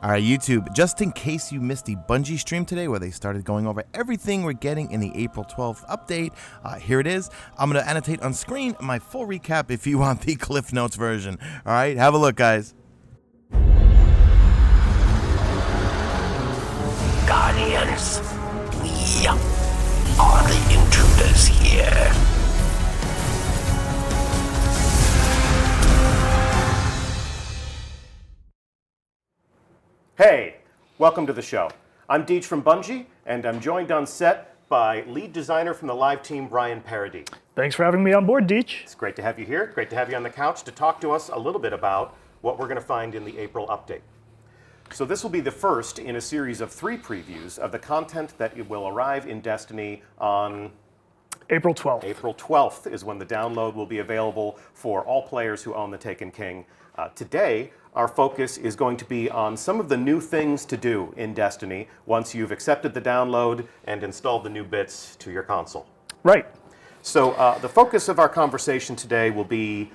All right, YouTube, just in case you missed the Bungie stream today where they started going over everything we're getting in the April 12th update, here it is. I'm going to annotate on screen my full recap if you want the Cliff Notes version. All right, have a look, guys. Guardians, we are the intruders here. Hey, welcome to the show. I'm Deej from Bungie, and I'm joined on set by lead designer from the live team, Brian Paradis. Thanks for having me on board, Deej. It's great to have you here. Great to have you on the couch to talk to us a little bit about what we're going to find in the April update. So this will be the first in a series of 3 previews of the content that will arrive in Destiny on April 12th. April 12th is when the download will be available for all players who own the Taken King. Today, our focus is going to be on some of the new things to do in Destiny once you've accepted the download and installed the new bits to your console. Right. So the focus of our conversation today will be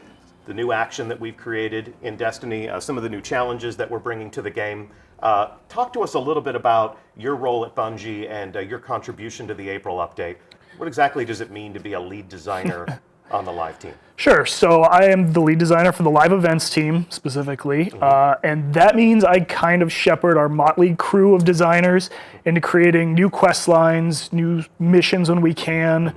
the new action that we've created in Destiny, some of the new challenges that we're bringing to the game. Talk to us a little bit about your role at Bungie and your contribution to the April update. What exactly does it mean to be a lead designer on the live team? Sure. So I am the lead designer for the live events team specifically, and that means I kind of shepherd our motley crew of designers into creating new quest lines, new missions when we can.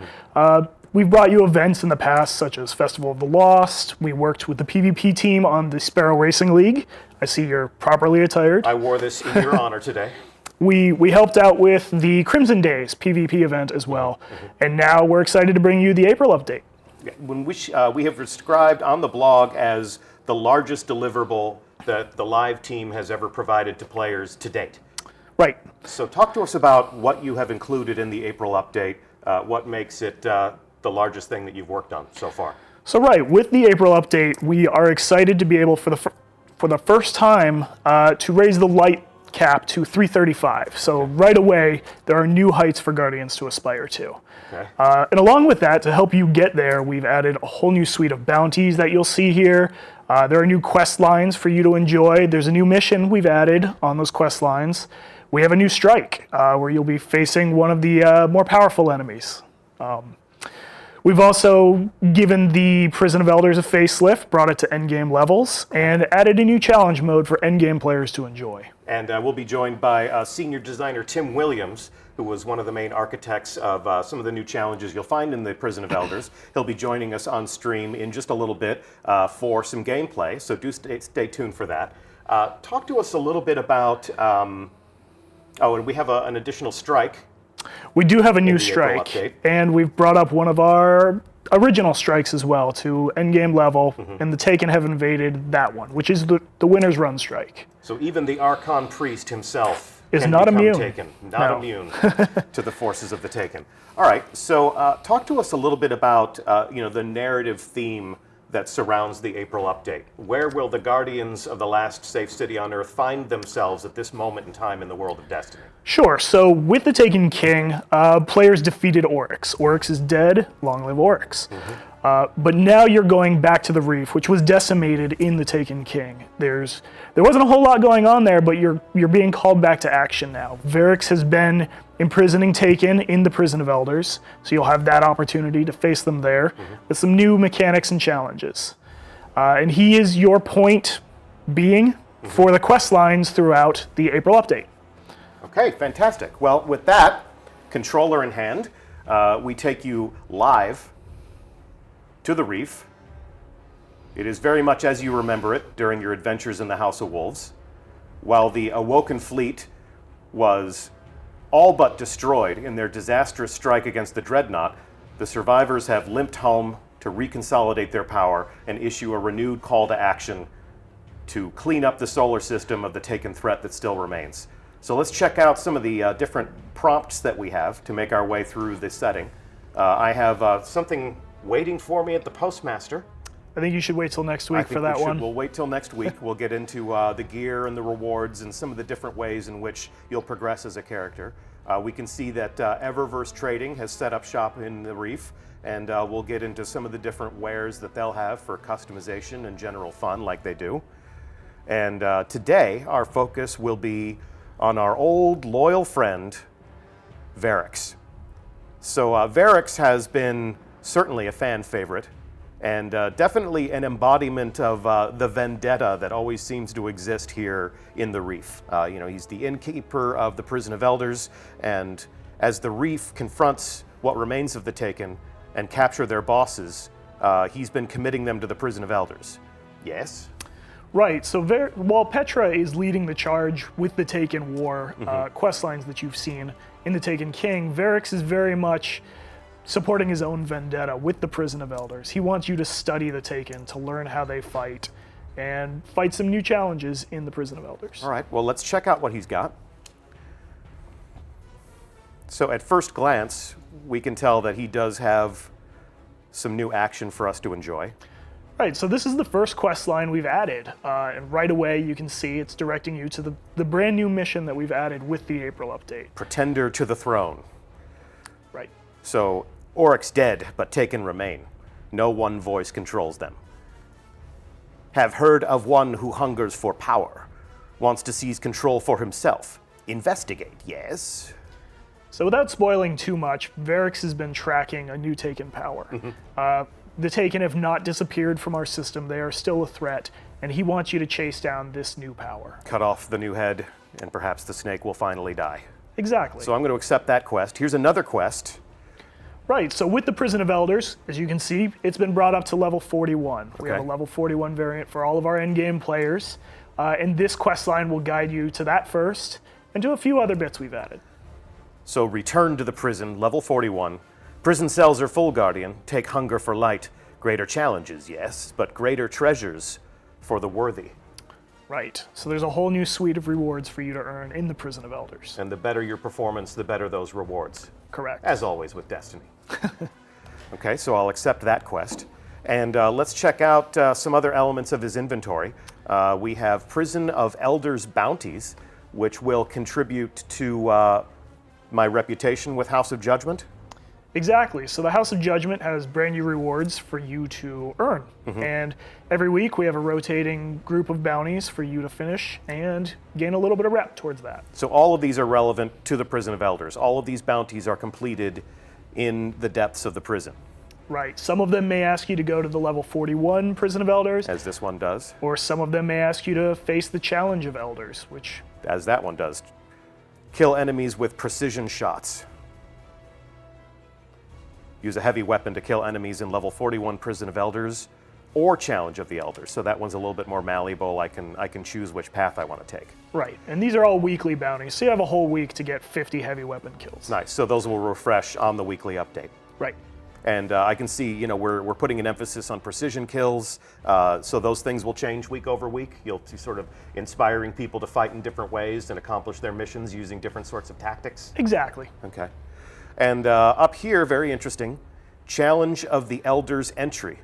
We've brought you events in the past, such as Festival of the Lost. We worked with the PvP team on the Sparrow Racing League. I see you're properly attired. I wore this in your honor today. We helped out with the Crimson Days PvP event as well, and now we're excited to bring you the April update. When we have described on the blog as the largest deliverable that the live team has ever provided to players to date. Right. So talk to us about what you have included in the April update, what makes it the largest thing that you've worked on so far. So right, with the April update, we are excited to be able for the first time to raise the light cap to 335. So right away, there are new heights for Guardians to aspire to. Okay. And along with that, to help you get there, we've added a whole new suite of bounties that you'll see here. There are new quest lines for you to enjoy. There's a new mission we've added on those quest lines. We have a new strike where you'll be facing one of the more powerful enemies. We've also given the Prison of Elders a facelift, brought it to endgame levels, and added a new challenge mode for endgame players to enjoy. And we'll be joined by senior designer Tim Williams, who was one of the main architects of some of the new challenges you'll find in the Prison of Elders. He'll be joining us on stream in just a little bit for some gameplay, so do stay tuned for that. Talk to us a little bit about, and we have an additional strike. We do have a new strike, and we've brought up one of our original strikes as well to endgame level, and the Taken have invaded that one, which is the winner's run strike. So even the Archon Priest himself is can not become immune. Taken, not immune to the forces of the Taken. All right, so talk to us a little bit about the narrative theme that surrounds the April update. Where will the Guardians of the last safe city on Earth find themselves at this moment in time in the world of Destiny? Sure. So with the Taken King, players defeated Oryx. Oryx is dead. Long live Oryx. But now you're going back to the Reef, which was decimated in the Taken King. There wasn't a whole lot going on there, but you're being called back to action now. Varix has been imprisoning Taken in the Prison of Elders, so you'll have that opportunity to face them there with some new mechanics and challenges. And he is your point being for the quest lines throughout the April update. Okay, fantastic. Well, with that, controller in hand, we take you live to the Reef. It is very much as you remember it during your adventures in the House of Wolves. While the Awoken fleet was all but destroyed in their disastrous strike against the Dreadnought, the survivors have limped home to reconsolidate their power and issue a renewed call to action to clean up the solar system of the Taken threat that still remains. So let's check out some of the different prompts that we have to make our way through this setting. I have something waiting for me at the Postmaster. I think you should wait till next week for that one. We'll wait till next week. We'll get into the gear and the rewards and some of the different ways in which you'll progress as a character. We can see that Eververse Trading has set up shop in the Reef, and we'll get into some of the different wares that they'll have for customization and general fun like they do. And today, our focus will be on our old loyal friend, Varix. So Varix has been certainly a fan favorite, and definitely an embodiment of the vendetta that always seems to exist here in the Reef. He's the innkeeper of the Prison of Elders, and as the Reef confronts what remains of the Taken and capture their bosses, he's been committing them to the Prison of Elders. Yes? Right, so while Petra is leading the charge with the Taken War quest lines that you've seen in the Taken King, Varix is very much supporting his own vendetta with the Prison of Elders. He wants you to study the Taken, to learn how they fight, and fight some new challenges in the Prison of Elders. All right, well, let's check out what he's got. So at first glance, we can tell that he does have some new action for us to enjoy. Right, so this is the first quest line we've added, and right away you can see it's directing you to the brand new mission that we've added with the April update. Pretender to the throne. Right. So, Oryx dead, but Taken remain. No one voice controls them. Have heard of one who hungers for power, wants to seize control for himself. Investigate, yes? So without spoiling too much, Varix has been tracking a new Taken power. The Taken have not disappeared from our system. They are still a threat, and he wants you to chase down this new power. Cut off the new head, and perhaps the snake will finally die. Exactly. So I'm going to accept that quest. Here's another quest. Right, so with the Prison of Elders, as you can see, it's been brought up to level 41. We have a Okay. level 41 variant for all of our endgame players, and this quest line will guide you to that first, and to a few other bits we've added. So return to the prison, level 41. Prison cells are full, Guardian. Take hunger for light. Greater challenges, yes, but greater treasures for the worthy. Right, so there's a whole new suite of rewards for you to earn in the Prison of Elders. And the better your performance, the better those rewards. Correct. As always with Destiny. Okay, so I'll accept that quest. And let's check out some other elements of his inventory. We have Prison of Elders bounties, which will contribute to my reputation with House of Judgment. Exactly. So the House of Judgment has brand new rewards for you to earn. And every week we have a rotating group of bounties for you to finish and gain a little bit of rep towards that. So all of these are relevant to the Prison of Elders. All of these bounties are completed in the depths of the prison. Right. Some of them may ask you to go to the level 41 Prison of Elders, As this one does. or some of them may ask you to face the Challenge of Elders, which, As that one does. Kill enemies with precision shots. Use a heavy weapon to kill enemies in level 41 Prison of Elders or Challenge of the Elders. So that one's a little bit more malleable. I can choose which path I want to take. right. And these are all weekly bounties, so you have a whole week to get 50 heavy weapon kills. Nice. So those will refresh on the weekly update. Right. And I can see, we're putting an emphasis on precision kills. So those things will change week over week. You'll see sort of inspiring people to fight in different ways and accomplish their missions using different sorts of tactics. Exactly. Okay. And up here, very interesting, Challenge of the Elders entry.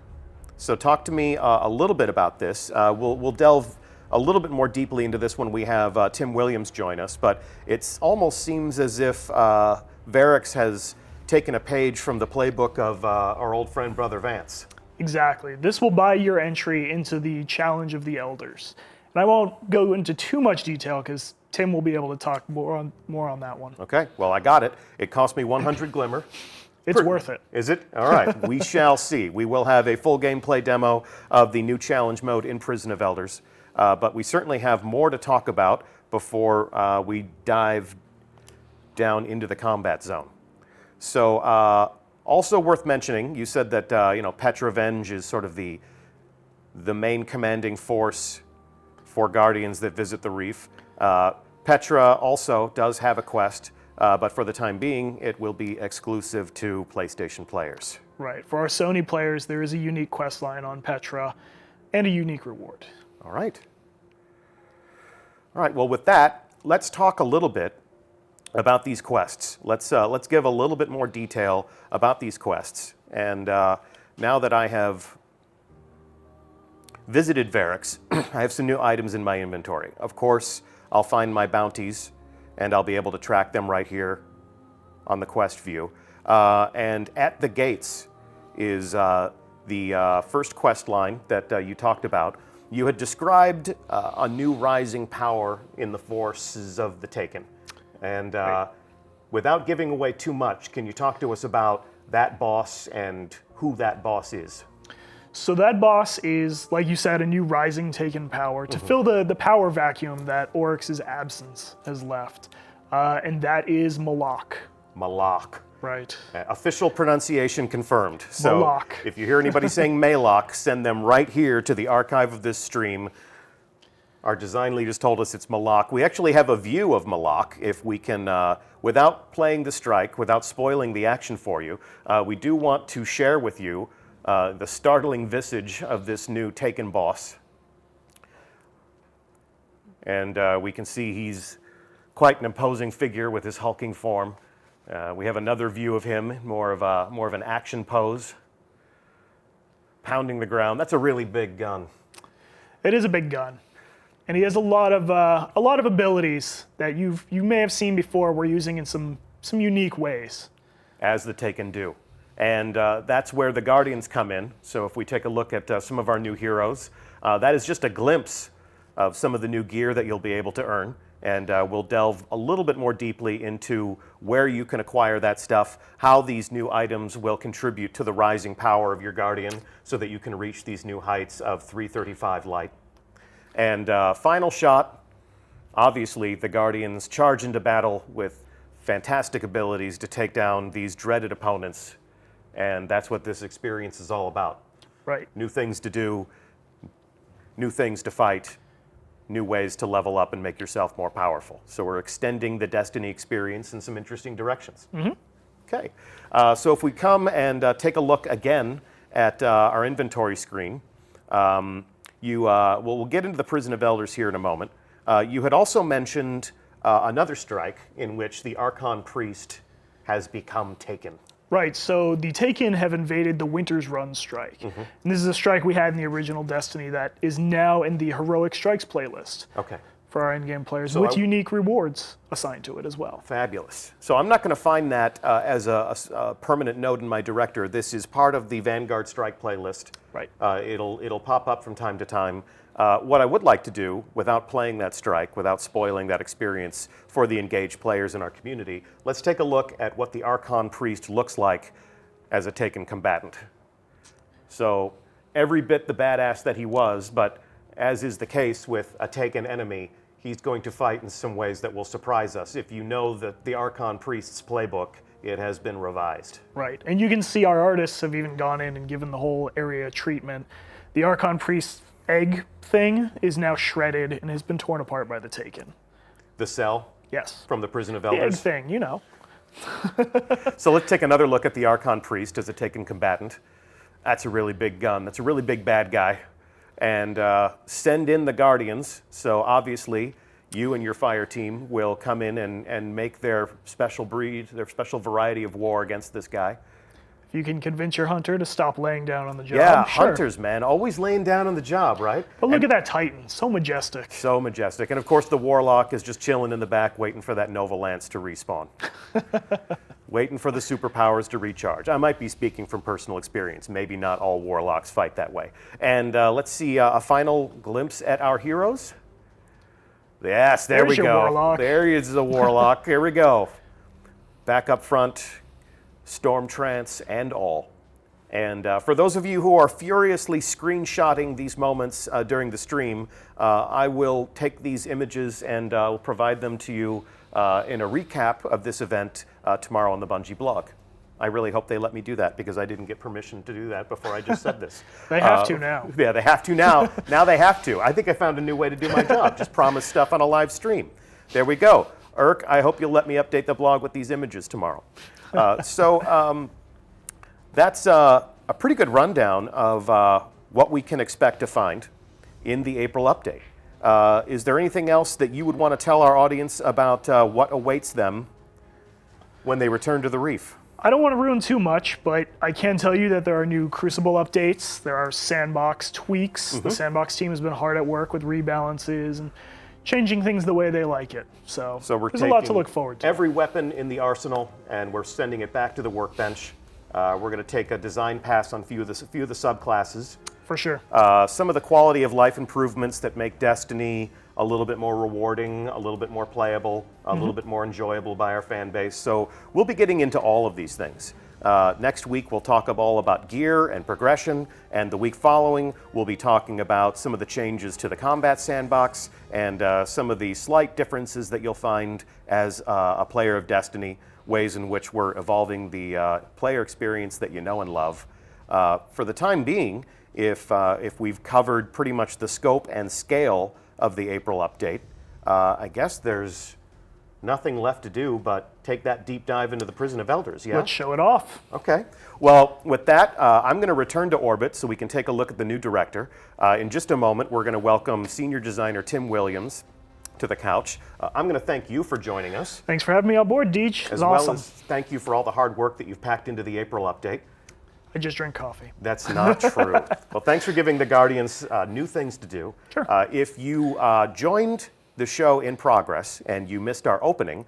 So talk to me a little bit about this. We'll delve a little bit more deeply into this when we have Tim Williams join us, but it almost seems as if Varix has taken a page from the playbook of our old friend Brother Vance. Exactly. This will buy your entry into the Challenge of the Elders. And I won't go into too much detail because Tim will be able to talk more on that one. Okay, well, I got it. It cost me 100 glimmer. It's worth it. Is it? All right, we shall see. We will have a full gameplay demo of the new challenge mode in Prison of Elders, but we certainly have more to talk about before we dive down into the combat zone. So, also worth mentioning, you said that Petra Venge is sort of the main commanding force for Guardians that visit the Reef. Petra also does have a quest, but for the time being, it will be exclusive to PlayStation players. Right. For our Sony players, there is a unique quest line on Petra and a unique reward. All right. All right, well, with that, let's talk a little bit about these quests. Let's give a little bit more detail about these quests. And now that I have visited Varix, I have some new items in my inventory. Of course, I'll find my bounties, and I'll be able to track them right here on the quest view. And at the gates is the first quest line that you talked about. You had described a new rising power in the forces of the Taken. And without giving away too much, can you talk to us about that boss and who that boss is? So that boss is, like you said, a new rising Taken power to fill the power vacuum that Oryx's absence has left. And that is Malak. Malak. Right. Official pronunciation confirmed. So Malak. if you hear anybody saying Malak, send them right here to the archive of this stream. Our design lead has told us it's Malak. We actually have a view of Malak, if we can, without playing the strike, without spoiling the action for you, we do want to share with you the startling visage of this new Taken boss. And we can see he's quite an imposing figure with his hulking form. We have another view of him, more of an action pose, pounding the ground. That's a really big gun. It is a big gun, and he has a lot of abilities that you may have seen before. We're using in some unique ways, as the Taken do, and that's where the Guardians come in. So if we take a look at some of our new heroes, that is just a glimpse of some of the new gear that you'll be able to earn. And we'll delve a little bit more deeply into where you can acquire that stuff, how these new items will contribute to the rising power of your Guardian so that you can reach these new heights of 335 light. And final shot, obviously the Guardians charge into battle with fantastic abilities to take down these dreaded opponents. And that's what this experience is all about. Right. New things to do, new things to fight, new ways to level up and make yourself more powerful. So we're extending the Destiny experience in some interesting directions. Okay, so if we come and take a look again at our inventory screen, we'll get into the Prison of Elders here in a moment. You had also mentioned another strike in which the Archon Priest has become Taken. Right, so the Taken have invaded the Winter's Run strike. And this is a strike we had in the original Destiny that is now in the Heroic Strikes playlist for our in-game players, with unique rewards assigned to it as well. Fabulous. So I'm not going to find that as a permanent note in my director. This is part of the Vanguard Strike playlist. Right. It'll pop up from time to time. What I would like to do, without playing that strike, without spoiling that experience for the engaged players in our community, let's take a look at what the Archon Priest looks like as a Taken combatant. So every bit the badass that he was, but as is the case with a Taken enemy, he's going to fight in some ways that will surprise us. If you know the Archon Priest's playbook, it has been revised. Right, and you can see our artists have even gone in and given the whole area treatment. The Archon Priest's egg thing is now shredded and has been torn apart by the Taken. The cell? Yes. From the Prison of The Elders? egg thing, you know. So let's take another look at the Archon Priest as a Taken combatant. That's a really big gun. That's a really big bad guy. And send in the Guardians. So obviously, you and your fire team will come in and make their special breed, their special variety of war against this guy. If you can convince your hunter to stop laying down on the job, Yeah, sure. hunters, man, always laying down on the job, right? But look at that Titan, so majestic. So majestic. And of course, the Warlock is just chilling in the back, waiting for that Nova Lance to respawn. Waiting for the superpowers to recharge. I might be speaking from personal experience. Maybe not all Warlocks fight that way. And let's see a final glimpse at our heroes. Yes, there we There's your go. Warlock. There is the Warlock. Here we go. Back up front, Storm Trance and all. And for those of you who are furiously screenshotting these moments during the stream, I will take these images and will provide them to you in a recap of this event tomorrow on the Bungie blog. I really hope they let me do that because I didn't get permission to do that before I just said this. They have to now. Yeah, they have to now. Now they have to. I think I found a new way to do my job. Just promise stuff on a live stream. There we go. Irk, I hope you'll let me update the blog with these images tomorrow. That's a pretty good rundown of what we can expect to find in the April update. Is there anything else that you would want to tell our audience about what awaits them when they return to the Reef? I don't want to ruin too much, but I can tell you that there are new Crucible updates. There are sandbox tweaks. The sandbox team has been hard at work with rebalances and changing things the way they like it. So we're there's a lot to look forward to. Every weapon in the arsenal, and we're sending it back to the workbench. We're going to take a design pass on a few of the subclasses. For sure. Some of the quality of life improvements that make Destiny a little bit more rewarding, a little bit more playable, a little bit more enjoyable by our fan base. So we'll be getting into all of these things. Next week, we'll talk all about gear and progression, and the week following, we'll be talking about some of the changes to the combat sandbox and some of the slight differences that you'll find as a player of Destiny, ways in which we're evolving the player experience that you know and love. For the time being, if we've covered pretty much the scope and scale of the April update, I guess there's nothing left to do but take that deep dive into the Prison of Elders, yeah? Let's show it off. Okay. Well, with that, I'm going to return to orbit so we can take a look at the new director. In just a moment, we're going to welcome senior designer Tim Williams to the couch. I'm going to thank you for joining us. Thanks for having me on board, Deej. It was As well awesome. as thank you for all the hard work that you've packed into the April update. I just drink coffee. That's not true. Well, thanks for giving the Guardians new things to do. Sure. If you joined the show in progress and you missed our opening,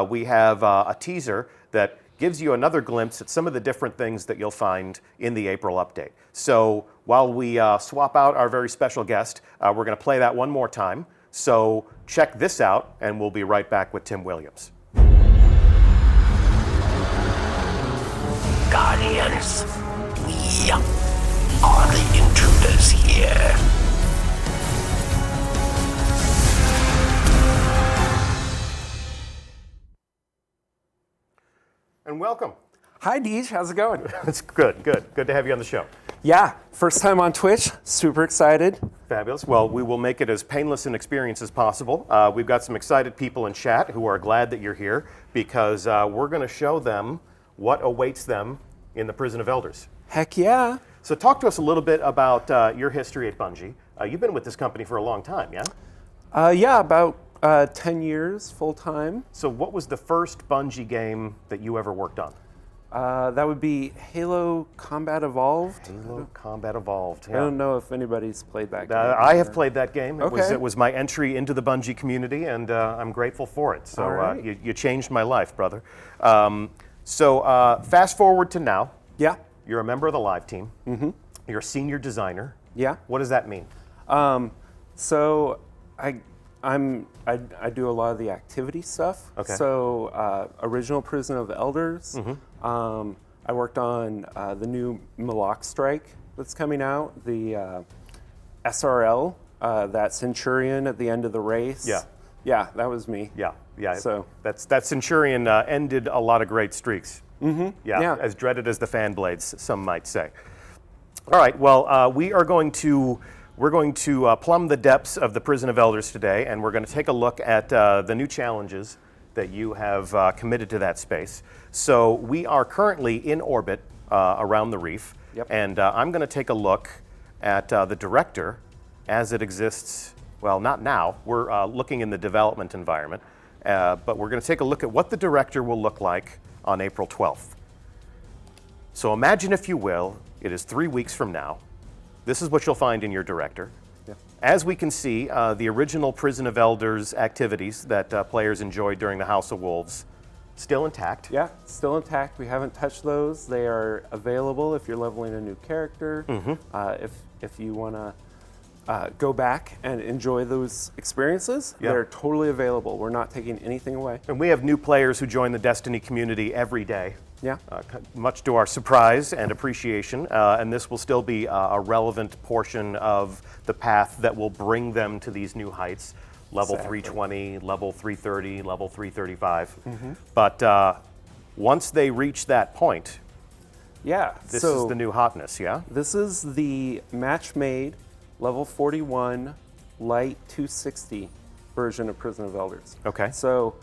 we have a teaser that gives you another glimpse at some of the different things that you'll find in the April update. So while we swap out our very special guest, we're going to play that one more time. So check this out, and we'll be right back with Tim Williams. Guardians, we are the intruders here. And welcome. Hi, Deej. How's it going? It's good. Good to have you on the show. Yeah, first time on Twitch. Super excited. Fabulous. Well, we will make it as painless an experience as possible. We've got some excited people in chat who are glad that you're here because we're going to show them what awaits them in the Prison of Elders. Heck yeah. So talk to us a little bit about your history at Bungie. You've been with this company for a long time, yeah? Yeah, about 10 years full time. So what was the first Bungie game that you ever worked on? That would be Halo Combat Evolved. Halo Combat Evolved. I don't know if anybody's played that game. I have played that game. Okay. It was my entry into the Bungie community, and I'm grateful for it. So All right. you changed my life, brother. So fast forward to now. Yeah. You're a member of the live team. Mm-hmm. You're a senior designer. Yeah. What does that mean? So I do a lot of the activity stuff. Okay. So original Prison of Elders. Mm-hmm. I worked on the new Malak Strike that's coming out. The SRL, that Centurion at the end of the race. Yeah. Yeah, that was me. Yeah. So that Centurion ended a lot of great streaks. Mm-hmm. Yeah. As dreaded as the fan blades, some might say. All right. Well, we're going to plumb the depths of the Prison of Elders today, and we're going to take a look at the new challenges that you have committed to that space. So we are currently in orbit around the reef, Yep. and I'm going to take a look at the director as it exists. Well, not now. We're looking in the development environment, but we're going to take a look at what the director will look like on April 12th. So imagine, if you will, it is 3 weeks from now. This is what you'll find in your director. Yeah. As we can see, the original Prison of Elders activities that players enjoyed during the House of Wolves, still intact. Yeah, still intact. We haven't touched those. They are available if you're leveling a new character. Mm-hmm. If you want to go back and enjoy those experiences, Yeah. they're totally available. We're not taking anything away. And we have new players who join the Destiny community every day. Yeah. Much to our surprise and appreciation, and this will still be a relevant portion of the path that will bring them to these new heights, level Exactly. 320, level 330, level 335. But once they reach that point, Yeah. this so is the new hotness, yeah? this is the match-made level 41 light 260 version of Prison of Elders. Okay. So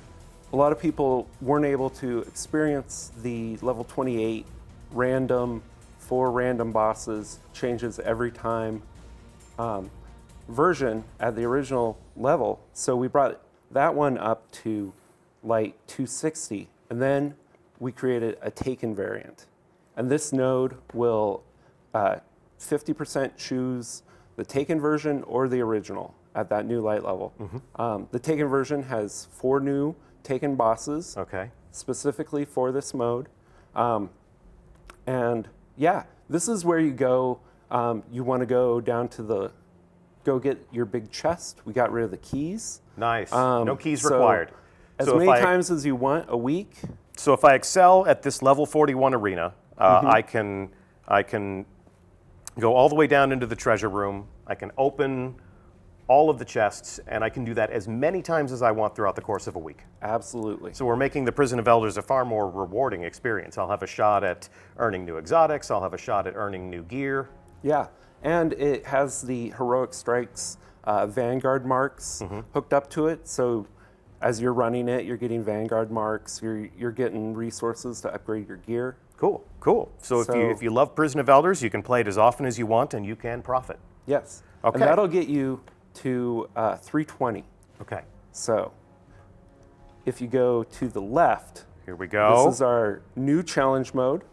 a lot of people weren't able to experience the level 28 random, 4 random bosses, changes every time version at the original level. So we brought that one up to light 260, and then we created a Taken variant. And this node will 50% choose the Taken version or the original at that new light level. The Taken version has 4 new Taken bosses Okay. specifically for this mode. And yeah, this is where you go you want to go down to go get your big chest. We got rid of the keys. Nice. No keys so required. As So if many times as you want a week. So if I excel at this level 41 arena, I can go all the way down into the treasure room. I can open all of the chests, and I can do that as many times as I want throughout the course of a week. Absolutely. So we're making the Prison of Elders a far more rewarding experience. I'll have a shot at earning new exotics. I'll have a shot at earning new gear. Yeah, and it has the Heroic Strikes Vanguard marks hooked up to it. So as you're running it, you're getting Vanguard marks. You're getting resources to upgrade your gear. Cool, cool. So if you love Prison of Elders, you can play it as often as you want, and you can profit. Yes. Okay. And that'll get you to 320. Okay. So if you go to the left, Here we go. this is our new challenge mode.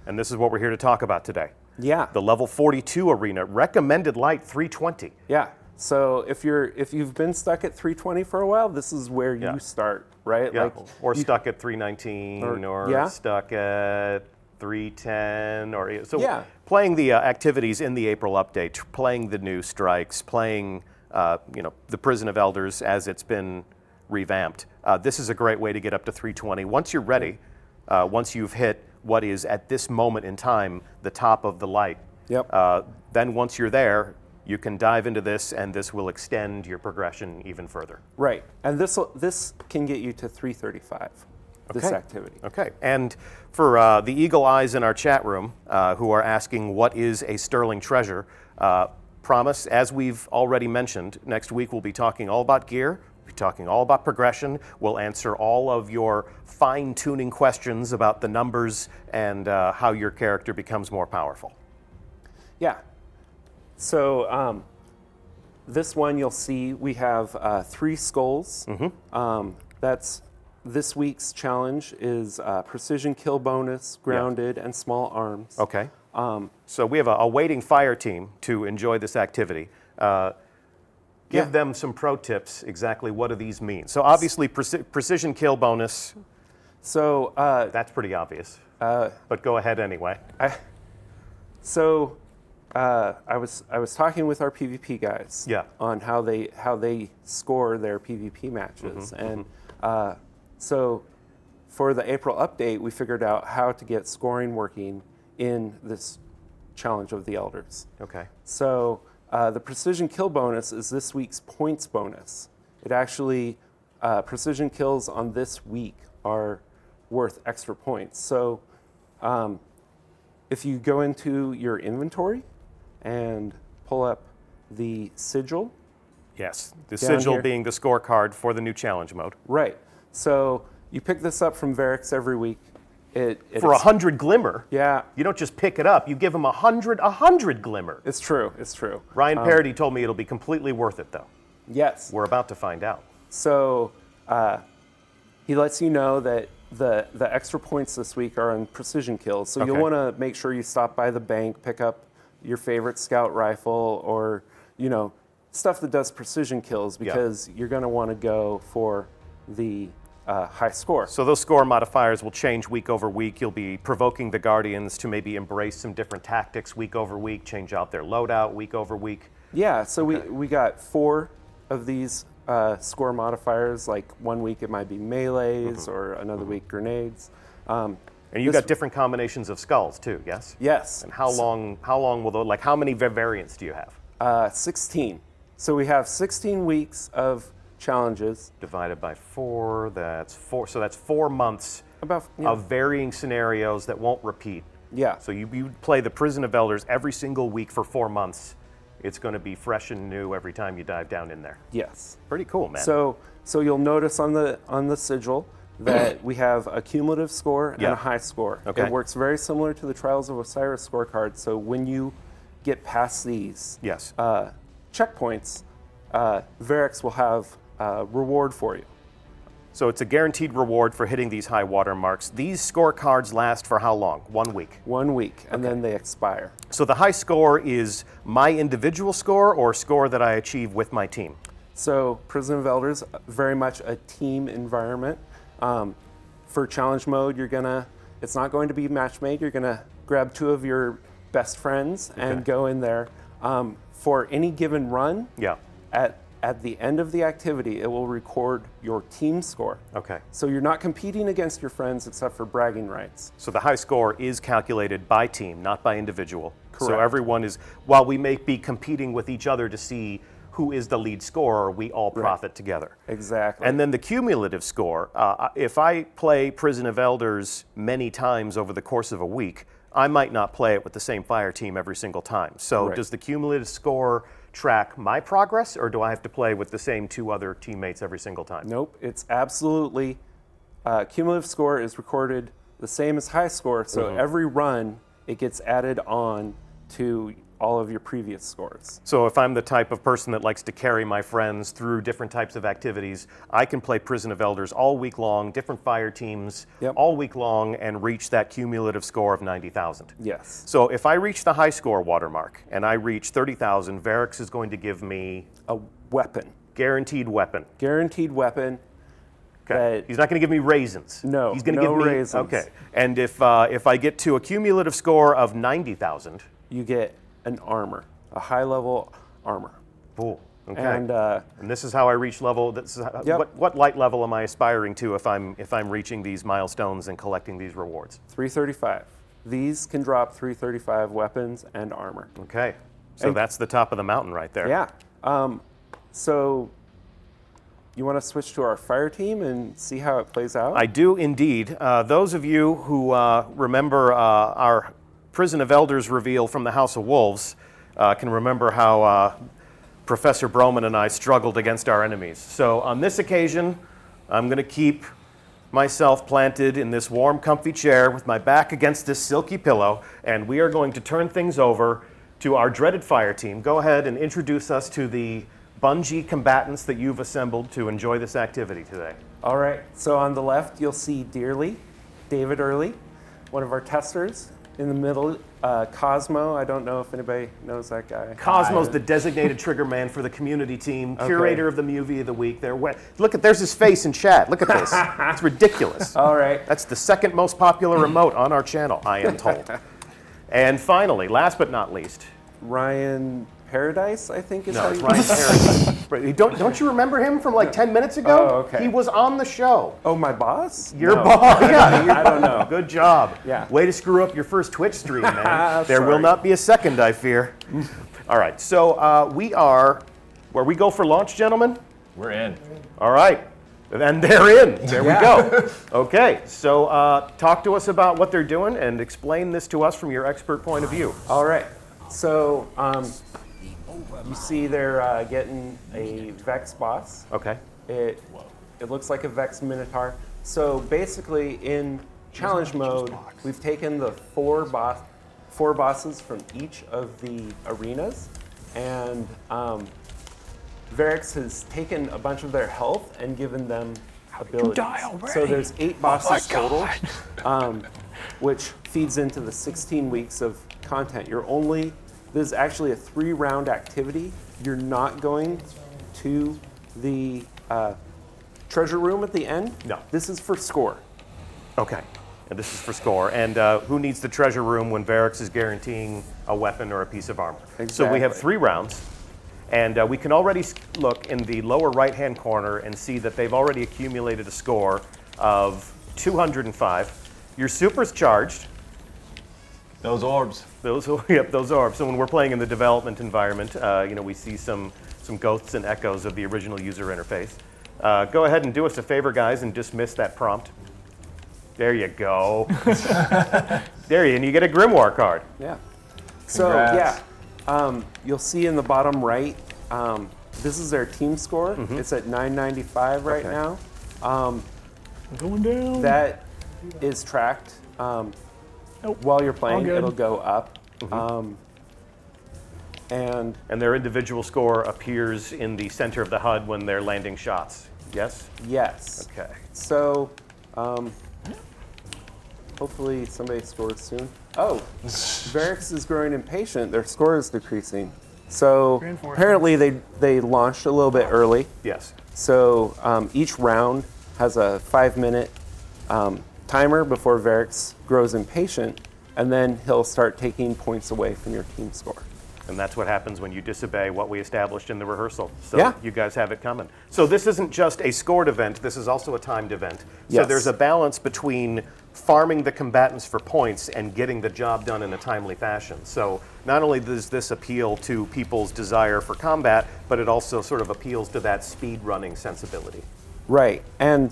And this is what we're here to talk about today. Yeah. The level 42 arena, recommended light 320. Yeah. So if you've been stuck at 320 for a while, this is where you start, right? Yeah. Or stuck at 319, or stuck at 310, or so. Playing the activities in the April update, playing the new strikes, playing the Prison of Elders as it's been revamped. This is a great way to get up to 320. Once you're ready, once you've hit what is at this moment in time the top of the light. Yep. Then once you're there, you can dive into this, and this will extend your progression even further. Right, and this can get you to 335. This activity. Okay, and for the eagle eyes in our chat room who are asking what is a sterling treasure, promise, as we've already mentioned, next week we'll be talking all about gear. We'll be talking all about progression. We'll answer all of your fine-tuning questions about the numbers and how your character becomes more powerful. Yeah. So this one you'll see we have 3 skulls. That's this week's challenge is precision kill bonus, grounded, and small arms. Okay. So we have a waiting fire team to enjoy this activity. Give them some pro tips. Exactly what do these mean? So obviously precision kill bonus. So that's pretty obvious. But go ahead anyway. I was talking with our PvP guys on how they score their PvP matches, and so for the April update, we figured out how to get scoring working in this challenge of the Elders. Okay. So the precision kill bonus is this week's points bonus. It actually precision kills on this week are worth extra points. So if you go into your inventory and pull up the sigil. Yes, the sigil here. being the scorecard for the new challenge mode. Right. So you pick this up from Varix every week. For 100 glimmer? Yeah. You don't just pick it up, you give them 100 glimmer. It's true, it's true. Ryan Parody told me it'll be completely worth it though. Yes. We're about to find out. So he lets you know that the extra points this week are on precision kills. So you'll want to make sure you stop by the bank, pick up your favorite scout rifle, or stuff that does precision kills, because you're going to want to go for the high score. So those score modifiers will change week over week. You'll be provoking the Guardians to maybe embrace some different tactics week over week, change out their loadout week over week. Yeah, so we got 4 of these score modifiers. Like one week it might be melees, or another week grenades. And you got different combinations of skulls too, yes? Yes. And how long will those, how many variants do you have? 16. So we have 16 weeks of challenges. Divided by 4, that's 4. So that's 4 months of varying scenarios that won't repeat. Yeah. So you play the Prison of Elders every single week for 4 months. It's going to be fresh and new every time you dive down in there. Yes. Pretty cool, man. So you'll notice on the sigil that we have a cumulative score and a high score. Okay. It works very similar to the Trials of Osiris scorecard. So when you get past these checkpoints, Varix will have a reward for you. So it's a guaranteed reward for hitting these high water marks. These scorecards last for how long? 1 week? 1 week, and then they expire. So the high score is my individual score or score that I achieve with my team? So Prison of Elders, very much a team environment. For challenge mode, it's not going to be match made. You're gonna grab 2 of your best friends and Okay. go in there. For any given run, Yeah. at the end of the activity, it will record your team score. Okay. So you're not competing against your friends except for bragging rights. So the high score is calculated by team, not by individual. So Correct. everyone is, while we may be competing with each other to see who is the lead scorer, we all profit together. Exactly. And then the cumulative score, if I play Prison of Elders many times over the course of a week, I might not play it with the same fire team every single time. So Right. does the cumulative score track my progress, or do I have to play with the same 2 other teammates every single time? Nope, it's absolutely, cumulative score is recorded the same as high score, so every run, it gets added on to all of your previous scores. So if I'm the type of person that likes to carry my friends through different types of activities, I can play Prison of Elders all week long, different fire teams Yep. all week long, and reach that cumulative score of 90,000. Yes. So if I reach the high score watermark and I reach 30,000, Varix is going to give me A weapon, guaranteed weapon. guaranteed weapon. Okay. That- He's not going to give me raisins. No, He's going to no give me raisins. Okay. And if I get to a cumulative score of 90,000, You get an armor, a high-level armor. cool. Okay. And this is how I reach level. This is how, Yep. what light level am I aspiring to if I'm reaching these milestones and collecting these rewards? 335. These can drop 335 weapons and armor. Okay. So And- that's the top of the mountain right there. Yeah. So you want to switch to our fire team and see how it plays out? I do indeed. Those of you who remember our Prison of Elders reveal from the House of Wolves can remember how Professor Broman and I struggled against our enemies. So on this occasion, I'm going to keep myself planted in this warm, comfy chair with my back against this silky pillow, and we are going to turn things over to our dreaded fire team. Go ahead and introduce us to the Bungie combatants that you've assembled to enjoy this activity today. All right. So on the left, you'll see Dearly, David Early, one of our testers. In the middle, Cosmo. I don't know if anybody knows that guy. Cosmo's the designated trigger man for the community team, curator of the movie of the week. Look at, there's his face in chat. Look at this. It's ridiculous. All right. That's the second most popular remote on our channel, I am told. And finally, last but not least, Ryan Paradise, I think is no, how it's you Ryan Paradise. Right, don't you remember him from like 10 minutes ago? Oh, okay. He was on the show. Oh, my boss? Your No. boss. Yeah, I don't know. Good job. Yeah. Way to screw up your first Twitch stream, man. There will Sorry. not be a second, I fear. All right, so we are where we go for launch, gentlemen. We're in. All right, and they're in. There we go. Okay, so talk to us about what they're doing and explain this to us from your expert point of view. All right. So you see they're getting a Vex boss. Okay. It looks like a Vex Minotaur. So basically, in challenge mode, we've taken the four bosses from each of the arenas, and Varix has taken a bunch of their health and given them abilities. So there's 8 bosses total, which feeds into the 16 weeks of content. This is actually a 3-round activity. You're not going to the treasure room at the end. No. This is for score. Okay. And this is for score. And who needs the treasure room when Varix is guaranteeing a weapon or a piece of armor? So we have Exactly. 3 rounds. And we can already look in the lower right-hand corner and see that they've already accumulated a score of 205. Your super's charged. Those orbs. Those orbs. So when we're playing in the development environment, we see some ghosts and echoes of the original user interface. Go ahead and do us a favor, guys, and dismiss that prompt. There you go. And you get a Grimoire card. Yeah. So Congrats. you'll see in the bottom right, this is their team score. It's at 995 right Okay. now. Going down. That is tracked. While you're playing, good. it'll go up. And And their individual score appears in the center of the HUD when they're landing shots. Yes? yes. Okay. So hopefully somebody scores soon. Oh, Varix is growing impatient. Their score is decreasing. So Reinforcements. apparently they launched a little bit early. Yes. So each round has a 5-minute timer before Varix grows impatient. and then he'll start taking points away from your team score. And that's what happens when you disobey what we established in the rehearsal. So Yeah. you guys have it coming. So this isn't just a scored event, this is also a timed event. So Yes. there's a balance between farming the combatants for points and getting the job done in a timely fashion. So not only does this appeal to people's desire for combat, but it also sort of appeals to that speed running sensibility. Right, and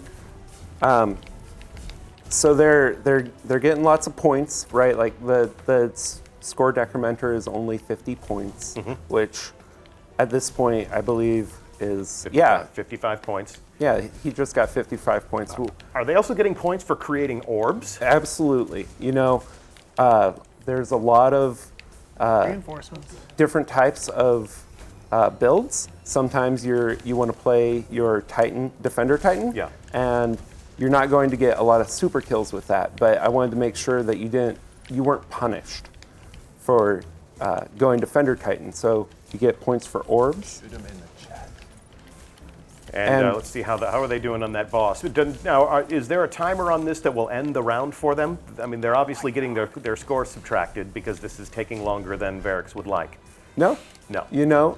so they're getting lots of points, right? Like the score decrementer is only 50 points, which at this point I believe is 55 points. Yeah, he just got 55 points. Are they also getting points for creating orbs? Absolutely. You know, there's a lot of Reinforcements. different types of builds. Sometimes you want to play your Titan, Defender Titan, Yeah. and you're not going to get a lot of super kills with that. But I wanted to make sure that you weren't punished for going Defender Titan. So you get points for orbs. Shoot him in the chat. And let's see how are they doing on that boss. Now, is there a timer on this that will end the round for them? I mean, they're obviously getting their score subtracted because this is taking longer than Varix would like. No. No. You know,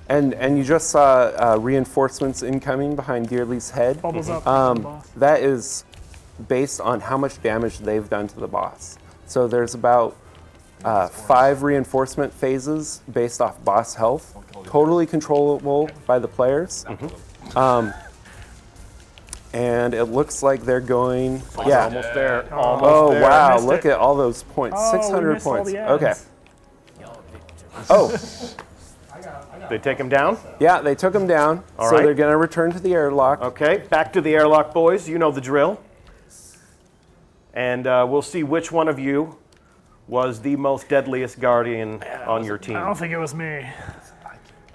and you just saw reinforcements incoming behind Dearly's head. Bubbles up. to the boss. That is based on how much damage they've done to the boss. So there's about 5 reinforcement phases based off boss health, totally controllable by the players. And it looks like they're going. Yeah. Almost there. Oh Almost there. wow! Missed Look it. at all those points. Oh, we 600 missed all points. the Okay. ads. Oh, They take him down? yeah, they took him down. All so right. they're going to return to the airlock. Okay, back to the airlock, boys. You know the drill. And we'll see which one of you was the most deadliest guardian on your team. I don't think it was me.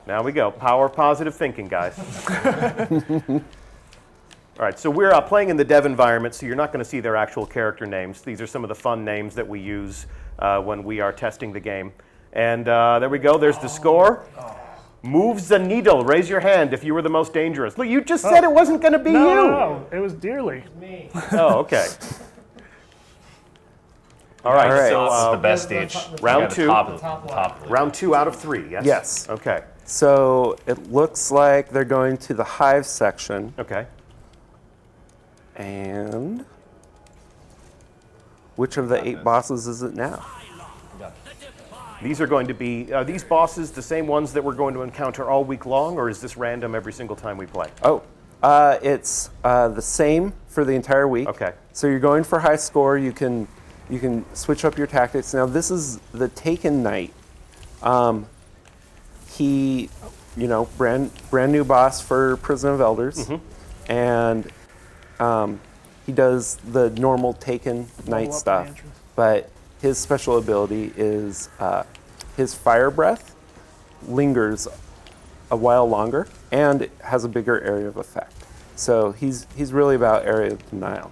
Now we go. Power of positive thinking, guys. All right, so we're playing in the dev environment, so you're not going to see their actual character names. These are some of the fun names that we use when we are testing the game. And there we go. There's the score. Moves the needle. Raise your hand if you were the most dangerous. Look, you just said it wasn't going to be No, you. no, it was Dearly. Oh, okay. All right, All right. so This is the best stage. round Yeah, the two. top. round 2 out of 3, yes? Yes. Okay, So it looks like they're going to the hive section. okay. And which of the 8 bosses is it now? These are going to be, are these bosses the same ones that we're going to encounter all week long, or is this random every single time we play? Oh, it's the same for the entire week. Okay. So you're going for high score. You can switch up your tactics. Now this is the Taken Knight. He, brand new boss for Prison of Elders, and he does the normal Taken Knight up the stuff, entrance. but his special ability is his fire breath lingers a while longer and has a bigger area of effect. So he's really about area of denial.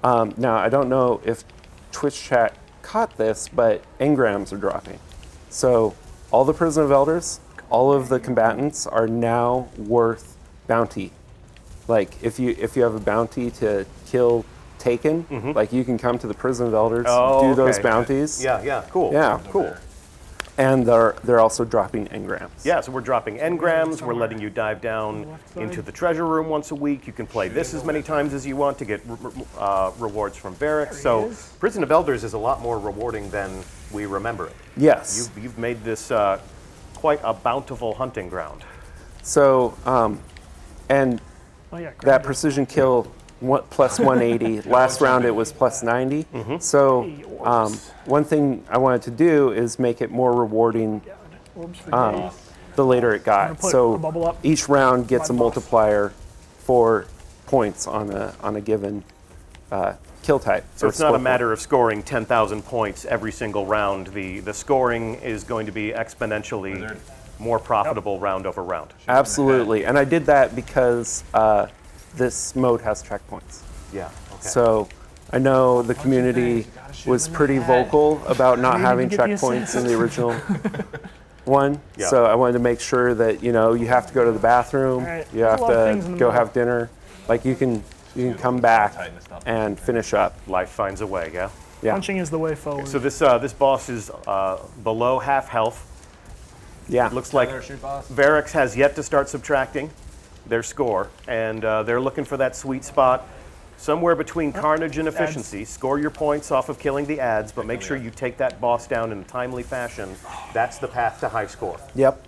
Now I don't know if Twitch chat caught this, but engrams are dropping. So all the Prison of Elders, all of the combatants are now worth bounty. Like if you have a bounty to kill Taken, like you can come to the Prison of Elders, do those bounties. Yeah, cool. Yeah. Cool. And they're also dropping engrams. Yeah, so we're dropping engrams, we're letting you dive down into the treasure room once a week. You can play this as many times as you want to get rewards from Varix. So Prison of Elders is a lot more rewarding than we remember it. Yes. You've made this quite a bountiful hunting ground. So, and Oh, yeah, that precision kill plus 180. Last round it was plus 90. So one thing I wanted to do is make it more rewarding Orbs for days. the later it got. put a So bubble up. each round gets a My boss. multiplier for points on a given kill type. So or it's not a split matter of scoring 10,000 points every single round. The scoring is going to be exponentially more profitable round over round. point. Absolutely. And I did that because this mode has checkpoints. Yeah. Okay. So I know the community was pretty vocal about not having get the checkpoints in the original one. Yeah. So I wanted to make sure that you have to go to the bathroom, All right. you There's have a lot of things to in the go middle. have dinner. Like you can come back and finish up. Life finds a way, yeah? Yeah. Punching is the way forward. So this boss is below half health. Yeah. It looks like Varix has yet to start subtracting their score, and they're looking for that sweet spot somewhere between carnage and efficiency. Score your points off of killing the ads, but make sure you take that boss down in a timely fashion. That's the path to high score. Yep.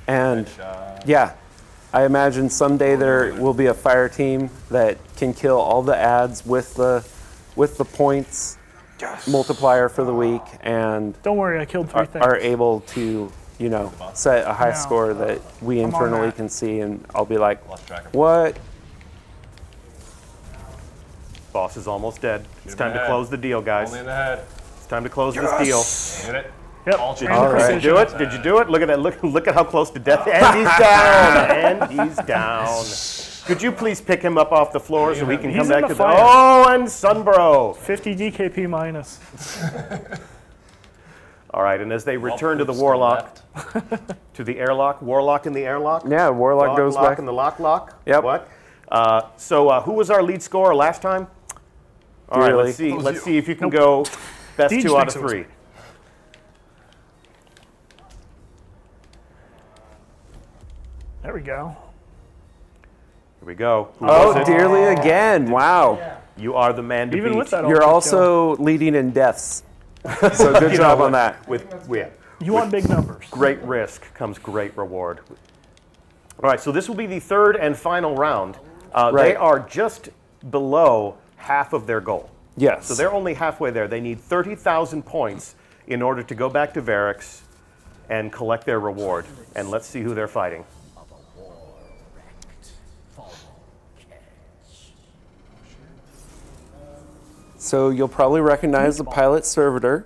And yeah, I imagine someday there will be a fire team that can kill all the ads with the points multiplier for the week, and Don't worry, I killed 3 things. are able to, you know, set a high score that we I'm on internally that. can see, and I'll be like, Lost track of what? Boss is almost dead. It's him time to ahead. close the deal, guys. Only in the head. It's time to close this deal. Hit it. Yep. All change change. the All right. Did you precision. do it? Did you do it? Look at that. Look at how close to death. And he's down. And he's down. Could you please pick him up off the floor so we can He's come in back the to fire. Oh, and Sunbro. 50 DKP minus. All right, and as they return to the Still warlock, left. to the airlock, warlock in the airlock. Yeah, Warlock goes lock back. in the lock. Yep. What? So who was our lead scorer last time? All right, Dearly. let's see. Let's see if you can go best Deej 2 out thinks of it was 3. me. There we go. Here we go. Who was Oh, it? dearly again. Wow. You are the man to Even beat. with that, You're ultimate also leading in deaths. So good job on that. Yeah. kill. You want big numbers. Great risk comes great reward. All right, so this will be the third and final round. They Right. are just below half of their goal. Yes. So they're only halfway there. They need 30,000 points in order to go back to Varix and collect their reward. And let's see who they're fighting. So you'll probably recognize the pilot servitor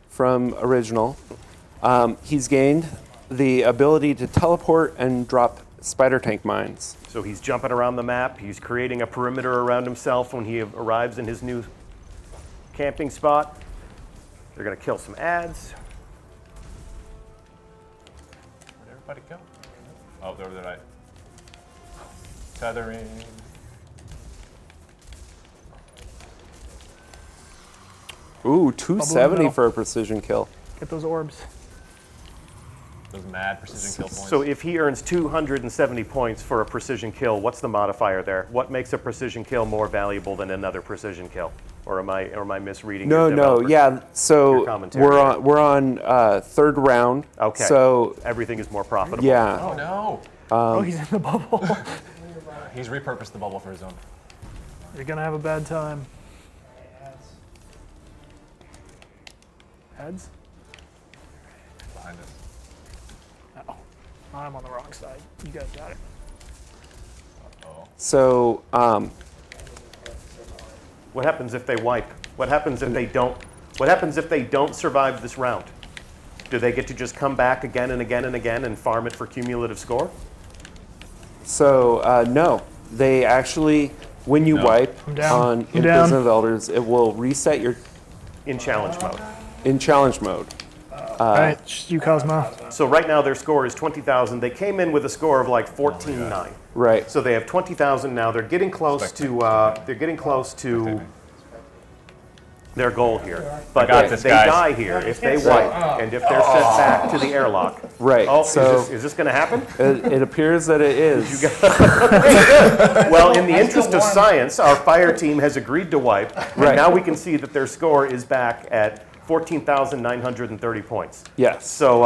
from original. He's gained the ability to teleport and drop spider tank mines. So he's jumping around the map. He's creating a perimeter around himself when he arrives in his new camping spot. They're going to kill some ads. Where'd everybody go? Oh, they're over there, right. Tethering. Ooh, 270 middle. for a precision kill. Get those orbs. Those mad precision kill points. So if he earns 270 points for a precision kill, what's the modifier there? What makes a precision kill more valuable than another precision kill? Or am I misreading? No, your no, developer? yeah. Your So commentary. we're on third round. Okay. So everything is more profitable. yeah, Oh no! Oh, he's in the bubble. He's repurposed the bubble for his own. You're gonna have a bad time. Heads? Behind us. Oh, I'm on the wrong side. You guys got it. so What happens if they wipe? What happens if they don't? What happens if they don't survive this round? Do they get to just come back again and again and again and farm it for cumulative score? no, they actually, when you wipe I'm down. on I'm down. Imprison of Elders, it will reset your In challenge mode. in challenge mode. All right, just you, Cosmo. So right now their score is 20,000. They came in with a score of like 14.9. Right. So they have 20,000 now. They're getting close to their goal here. But got if this, they guys. die here, if they wipe, and if they're sent back to the airlock. Right. Oh, so is this going to happen? it appears that it is. Well, in the interest of science, our fire team has agreed to wipe. Right. And now we can see that their score is back at 14,930 points. Yes. So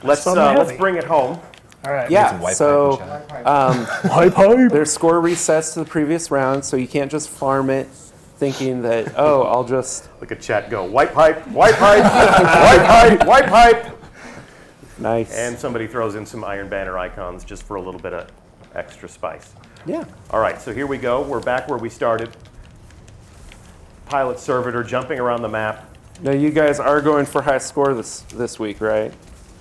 let's something heavy. bring it home. All right. Yeah. Some white So Hype, hype. their score resets to the previous round, so you can't just farm it thinking that, oh, I'll just Look at chat go. Wipe pipe, wipe pipe, wipe pipe, wipe pipe. nice. And somebody throws in some Iron Banner icons just for a little bit of extra spice. yeah. All right, so here we go. We're back where we started. Pilot servitor jumping around the map. Now you guys are going for high score this week, right?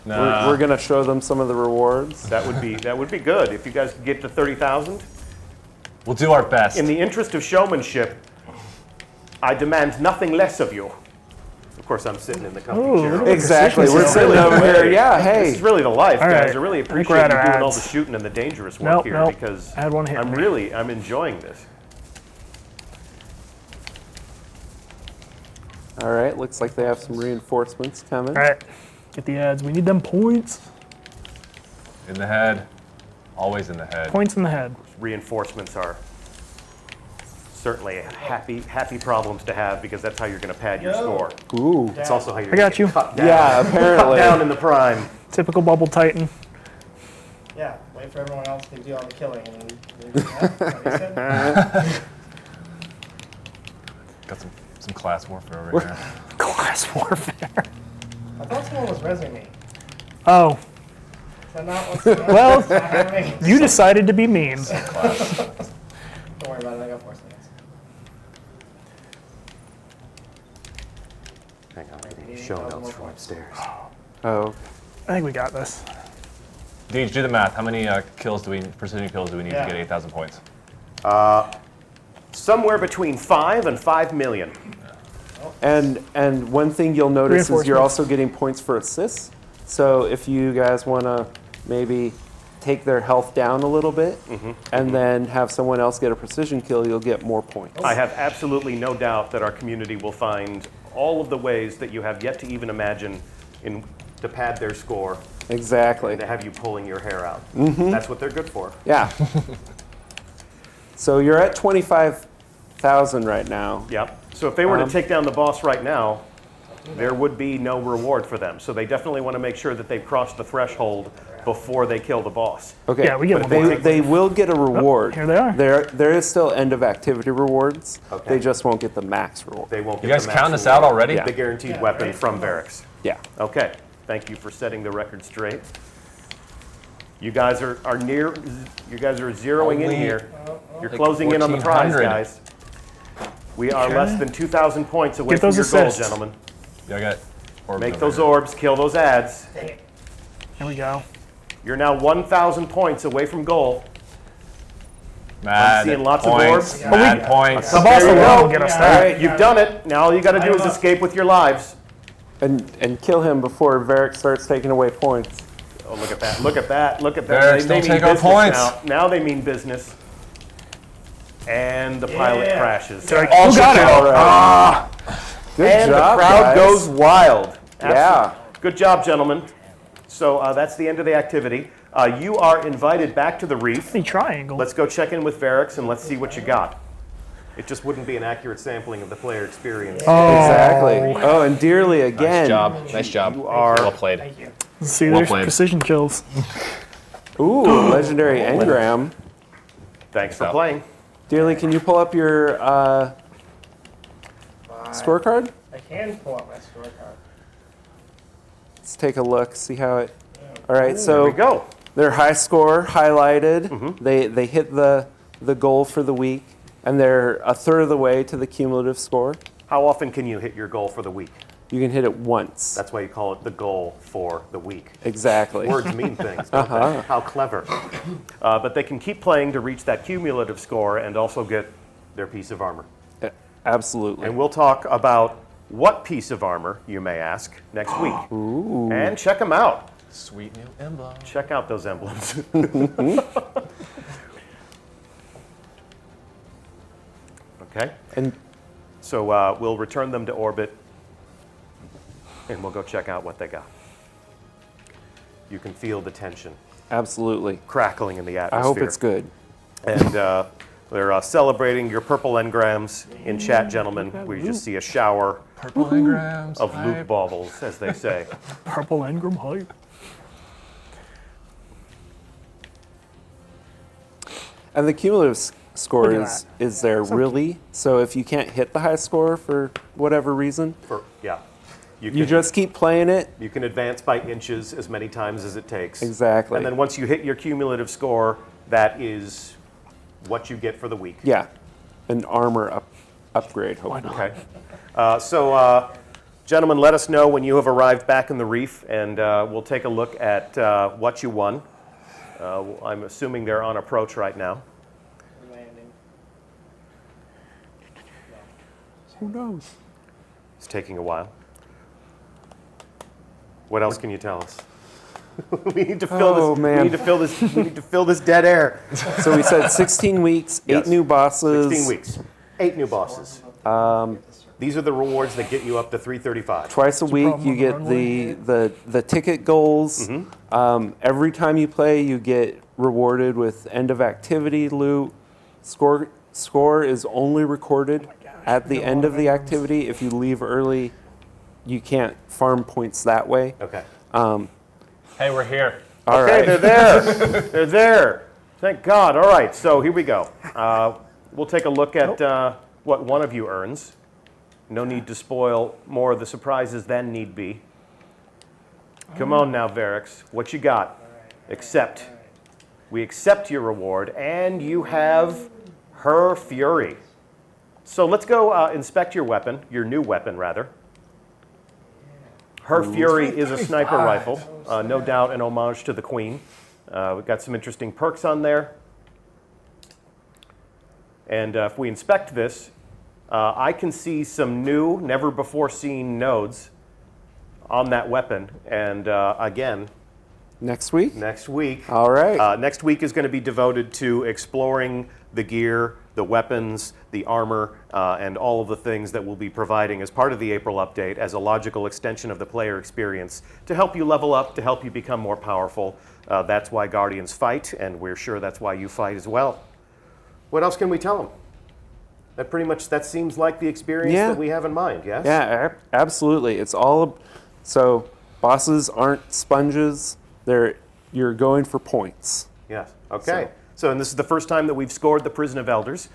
Nah. We're gonna show them some of the rewards. That would be good if you guys could get to 30,000. We'll do our best. In the interest of showmanship, I demand nothing less of you. Of course, I'm sitting in the comfy Ooh, chair. look at the Exactly. We're efficiency. sitting over here. Yeah. This is Hey. really the life, All guys. right. I really I think appreciate we're you at our doing all ads. the shooting and the dangerous work Nope, here nope. because I had one hit me. I'm enjoying this. All right, looks like they have some reinforcements coming. All right, get the ads. We need them points. In the head. Always in the head. Points in the head. Reinforcements are certainly happy problems to have because that's how you're going to pad your score. Ooh. It's also how you're I got you. cut down. Yeah, Cut apparently. down in the prime. Typical bubble titan. Yeah, wait for everyone else to do all the killing. And what he said? Got some class warfare over here. Class warfare. I thought someone was resing me. Oh, Is that not what's going on? Well, It's not happening? you decided to be mean. Class. Don't worry about it, I got 4 seconds. Hang on, I'm getting show notes from upstairs. Oh, I think we got this. Deej, do the math. How many precision kills do we need Yeah. to get 8,000 points? Somewhere between 5 and 5 million. and one thing you'll notice is you're Reinforcements. also getting points for assists. So if you guys want to maybe take their health down a little bit and then have someone else get a precision kill, you'll get more points. I have absolutely no doubt that our community will find all of the ways that you have yet to even imagine to pad their score Exactly. and to have you pulling your hair out. That's what they're good for. Yeah. So you're at 25,000 right now. Yep. So if they were to take down the boss right now, there would be no reward for them. So they definitely want to make sure that they've crossed the threshold before they kill the boss. Okay. Yeah, we get but one more. they will get a reward. here they are. There is still end of activity rewards. Okay. They just won't get the max reward. They won't You get guys the count max this out reward. already? Yeah. The guaranteed weapon from barracks. Yeah. Okay. Thank you for setting the record straight. You guys are zeroing in Only here. You're like closing in on the prize, 1,400. guys. We are less than 2,000 points away Get from those your goal, assists. gentlemen. Yeah, I got orbs Make over those here. orbs, kill those ads. Here we go. You're now 1,000 points away from goal. Mad seeing lots of points. orbs. Mad points. The boss There you alone go. will get us All that. right, you've done it. Now all you got to do is escape with your lives. And kill him before Varric starts taking away points. Oh, look at that! Look at that! Look at Barracks, that! They don't mean take our business points. now. Now they mean business. And the pilot crashes. Who got it? Good And job, the crowd guys. goes wild. Yeah. Good job, gentlemen. So that's the end of the activity. You are invited back to the reef. The triangle. Let's go check in with Varrics and let's see what you got. It just wouldn't be an accurate sampling of the player experience. Exactly. Oh, and Dearly again. Nice job. Nice job. Well played. See, Well there's played. precision kills. Ooh, legendary engram. Thanks for Up. playing. Dearly, can you pull up your scorecard? I can pull up my scorecard. Let's take a look, see how it. All right, There so we go. their high score highlighted. They hit the goal for the week, and they're a third of the way to the cumulative score. How often can you hit your goal for the week? You can hit it once. That's why you call it the goal for the week. Exactly. Words mean things, don't they? How clever. But they can keep playing to reach that cumulative score and also get their piece of armor. Absolutely. And we'll talk about what piece of armor, you may ask, next week. Ooh. And check them out. Sweet new emblem. Check out those emblems. Okay. And So we'll return them to orbit, and we'll go check out what they got. You can feel the tension absolutely. crackling in the I atmosphere. hope it's good. And they're celebrating your purple engrams in chat, gentlemen. We just see a shower Purple engrams. of hype. loot baubles, as they say. Purple engram hype. And the cumulative score Look at is there really. So if you can't hit the high score for whatever reason, Yeah. you can, just keep playing it. you can advance by inches as many times as it takes. Exactly. And then once you hit your cumulative score, that is what you get for the week. Yeah. An armor upgrade, hopefully. Okay. So, gentlemen, let us know when you have arrived back in the reef, and we'll take a look at what you won. I'm assuming they're on approach right now. Landing. Who knows? It's taking a while. What else can you tell us? We need to fill Oh, this. man. We need to fill this. We need to fill this dead air. So we said 16 weeks, 8 Yes. new bosses. 16 weeks, 8 new bosses. These are the rewards that get you up to 335. Twice a week, problem you on get the the ticket goals. Mm-hmm. Every time you play, you get rewarded with end of activity loot. Score is only recorded at the end of the activity. If you leave early, you can't farm points that way. Okay. Hey, we're here. All Okay, right. they're there. They're there. Thank God. All right, so here we go. We'll take a look at what one of you earns. No need to spoil more of the surprises than need be. Come on now, Varix. What you got? Accept. We accept your reward, and you have her fury. So let's go inspect your weapon, your new weapon, rather. Her fury is a sniper rifle, no doubt an homage to the Queen. We've got some interesting perks on there. And if we inspect this, I can see some new, never-before-seen nodes on that weapon. And again, Next week? next week. All right. Next week is going to be devoted to exploring the gear, the weapons, the armor, and all of the things that we'll be providing as part of the April update as a logical extension of the player experience to help you level up, to help you become more powerful. That's why Guardians fight, and we're sure that's why you fight as well. What else can we tell them? That seems like the experience Yeah. that we have in mind, yes? Yeah, absolutely. It's all so bosses aren't sponges. You're going for points. Yes. Okay. So, and this is the first time that we've scored the Prison of Elders.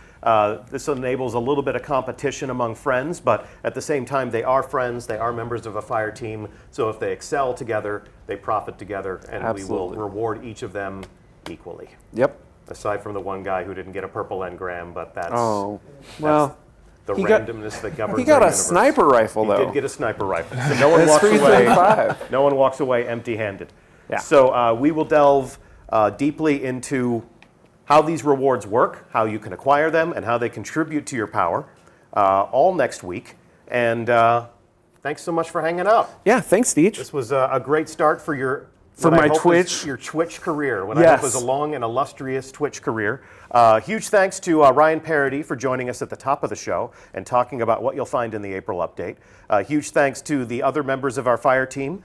This enables a little bit of competition among friends, but at the same time, they are friends. They are members of a fire team. So if they excel together, they profit together, and Absolutely. we will reward each of them equally. Yep. Aside from the one guy who didn't get a purple engram, but that's Oh, well, the he got- randomness that governs. he got our a universe. sniper rifle He though. did get a sniper rifle, so no one It's walks away. 335. No one walks away empty-handed. Yeah. So we will delve deeply into how these rewards work, how you can acquire them, and how they contribute to your power, all next week. And thanks so much for hanging out. Yeah, thanks, Deej. This was a great start for your For what I my hope is Twitch. your Twitch career. What I hope Yes. is a long and illustrious Twitch career. Huge thanks to Ryan Parody for joining us at the top of the show and talking about what you'll find in the April update. Huge thanks to the other members of our fire team,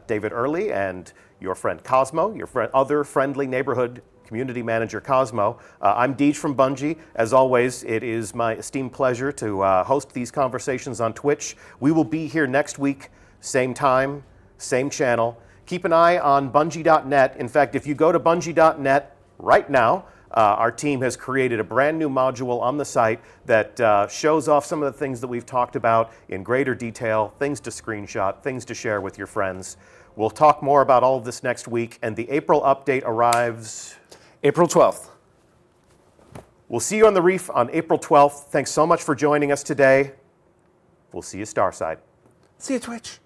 David Early and your friend Cosmo, your other friendly neighborhood community manager Cosmo. I'm Deej from Bungie. As always, it is my esteemed pleasure to host these conversations on Twitch. We will be here next week, same time, same channel. Keep an eye on Bungie.net. In fact, if you go to Bungie.net right now, our team has created a brand new module on the site that shows off some of the things that we've talked about in greater detail, things to screenshot, things to share with your friends. We'll talk more about all of this next week, and the April update arrives April 12th. We'll see you on the reef on April 12th. Thanks so much for joining us today. We'll see you Starside. See you, Twitch.